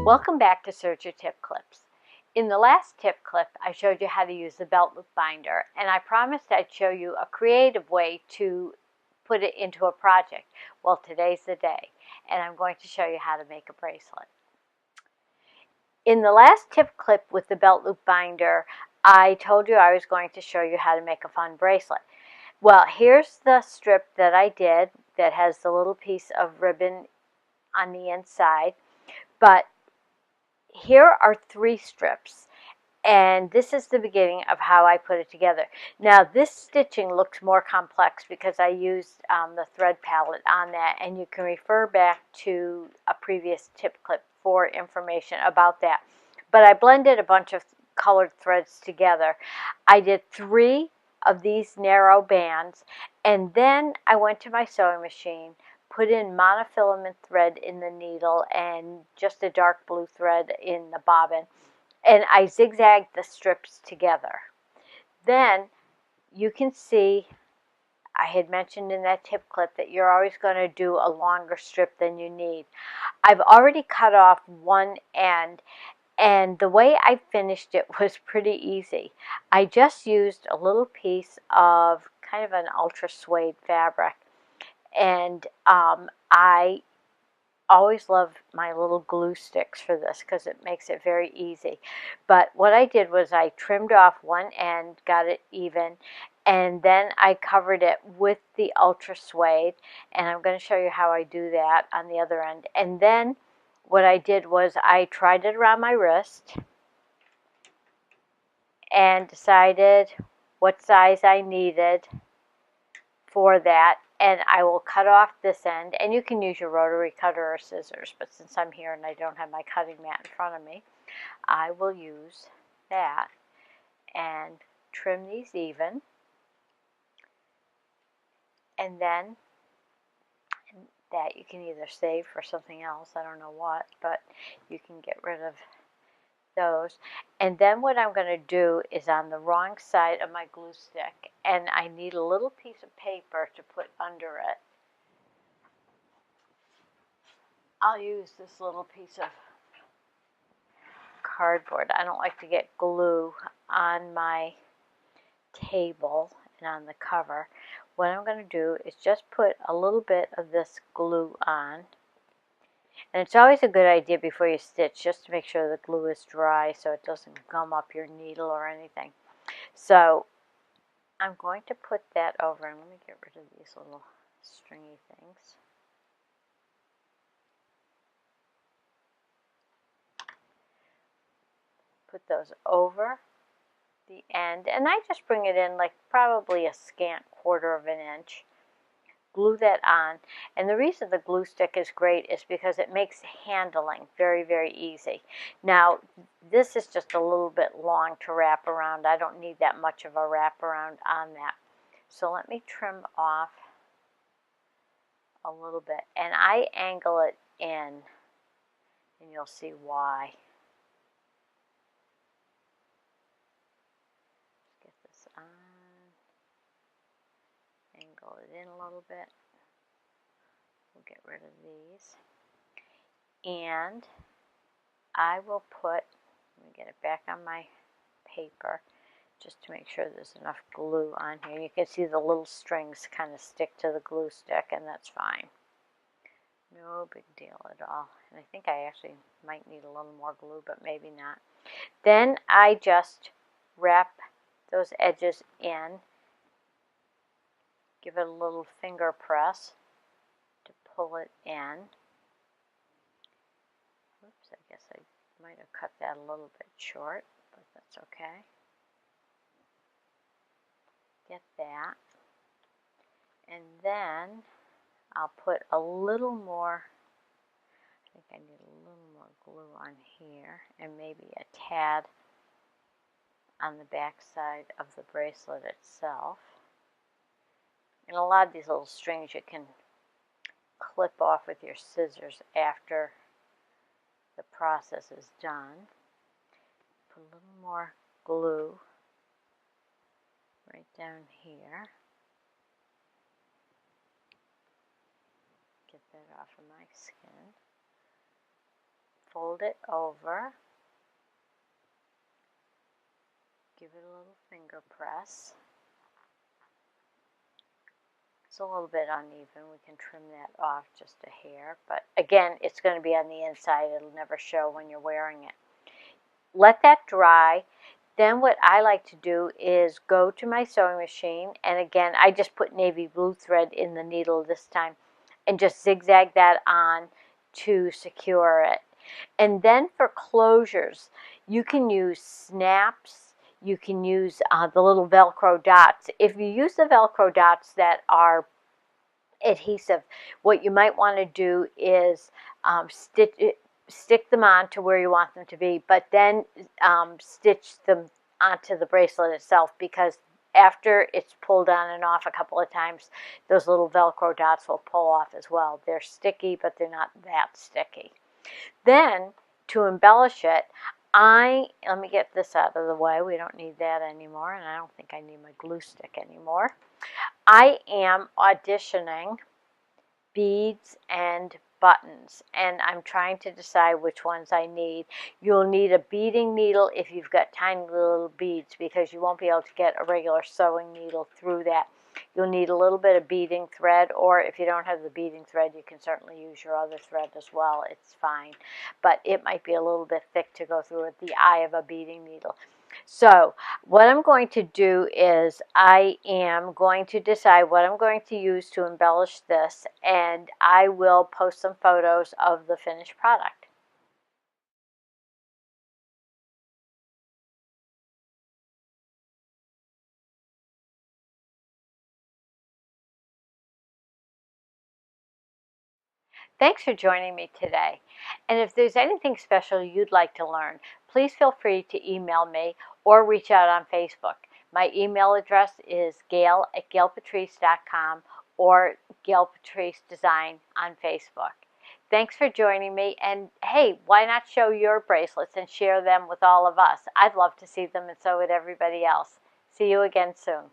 Welcome back to Serger Tip Clips. In the last tip clip, I showed you how to use the belt loop binder, and I promised I'd show you a creative way to put it into a project. Well, today's the day, and I'm going to show you how to make a bracelet. In the last tip clip with the belt loop binder, I told you I was going to show you how to make a fun bracelet. Well, here's the strip that I did that has the little piece of ribbon on the inside, but here are 3 strips, and this is the beginning of how I put it together. Now, this stitching looks more complex because I used the thread palette on that, and you can refer back to a previous tip clip for information about that. But I blended a bunch of colored threads together. I did 3 of these narrow bands, and then I went to my sewing machine, put in monofilament thread in the needle and just a dark blue thread in the bobbin, and I zigzagged the strips together. Then you can see I had mentioned in that tip clip that you're always going to do a longer strip than you need. I've already cut off one end, and the way I finished it was pretty easy. I just used a little piece of kind of an ultra suede fabric, and I always love my little glue sticks for this because it makes it very easy. But what I did was I trimmed off one end, got it even, and then I covered it with the ultra suede, and I'm going to show you how I do that on the other end. And then what I did was I tried it around my wrist and decided what size I needed for that, and I will cut off this end, and you can use your rotary cutter or scissors, but since I'm here and I don't have my cutting mat in front of me, I will use that and trim these even. And then that you can either save for something else, I don't know what, but you can get rid of those. And then what I'm going to do is on the wrong side of my glue stick, and I need a little piece of paper to put under it. I'll use this little piece of cardboard. I don't like to get glue on my table and on the cover. What I'm going to do is just put a little bit of this glue on. And it's always a good idea before you stitch just to make sure the glue is dry so it doesn't gum up your needle or anything. So I'm going to put that over, and let me get rid of these little stringy things. Put those over the end, and I just bring it in like probably a scant 1/4 of an inch. Glue that on, and the reason the glue stick is great is because it makes handling very, very easy. Now, this is just a little bit long to wrap around. I don't need that much of a wrap around on that. So let me trim off a little bit, and I angle it in, and you'll see why. Get this on. Angle it in a little bit. We'll get rid of these. And I will put, let me get it back on my paper just to make sure there's enough glue on here. You can see the little strings kind of stick to the glue stick, and that's fine. No big deal at all. And I think I actually might need a little more glue, but maybe not. Then I just wrap those edges in. Give it a little finger press to pull it in. Oops, I guess I might have cut that a little bit short, but that's okay. Get that. And then I'll put a little more, I think I need a little more glue on here, and maybe a tad on the back side of the bracelet itself. And a lot of these little strings you can clip off with your scissors after the process is done. Put a little more glue right down here. Get that off of my skin. fold it over, give it a little finger press. It's a little bit uneven. We can trim that off just a hair, but again, it's going to be on the inside. It'll never show when you're wearing it. Let that dry. Then what I like to do is go to my sewing machine, and again, I just put navy blue thread in the needle this time and just zigzag that on to secure it. And then for closures, you can use snaps, you can use the little Velcro dots. If you use the Velcro dots that are adhesive, what you might want to do is stick them on to where you want them to be, but then stitch them onto the bracelet itself, because after it's pulled on and off a couple of times, those little Velcro dots will pull off as well. They're sticky, but they're not that sticky. Then, to embellish it, let me get this out of the way. We don't need that anymore, and I don't think I need my glue stick anymore. I am auditioning beads and buttons, and I'm trying to decide which ones I need. You'll need a beading needle if you've got tiny little beads, because you won't be able to get a regular sewing needle through that. You'll need a little bit of beading thread, or if you don't have the beading thread, you can certainly use your other thread as well. It's fine, but it might be a little bit thick to go through with the eye of a beading needle. So what I'm going to do is I am going to decide what I'm going to use to embellish this, and I will post some photos of the finished product. Thanks for joining me today. And if there's anything special you'd like to learn, please feel free to email me or reach out on Facebook. My email address is gail@gailpatrice.com or Gail Patrice Design on Facebook. Thanks for joining me, and hey, why not show your bracelets and share them with all of us? I'd love to see them, and so would everybody else. See you again soon.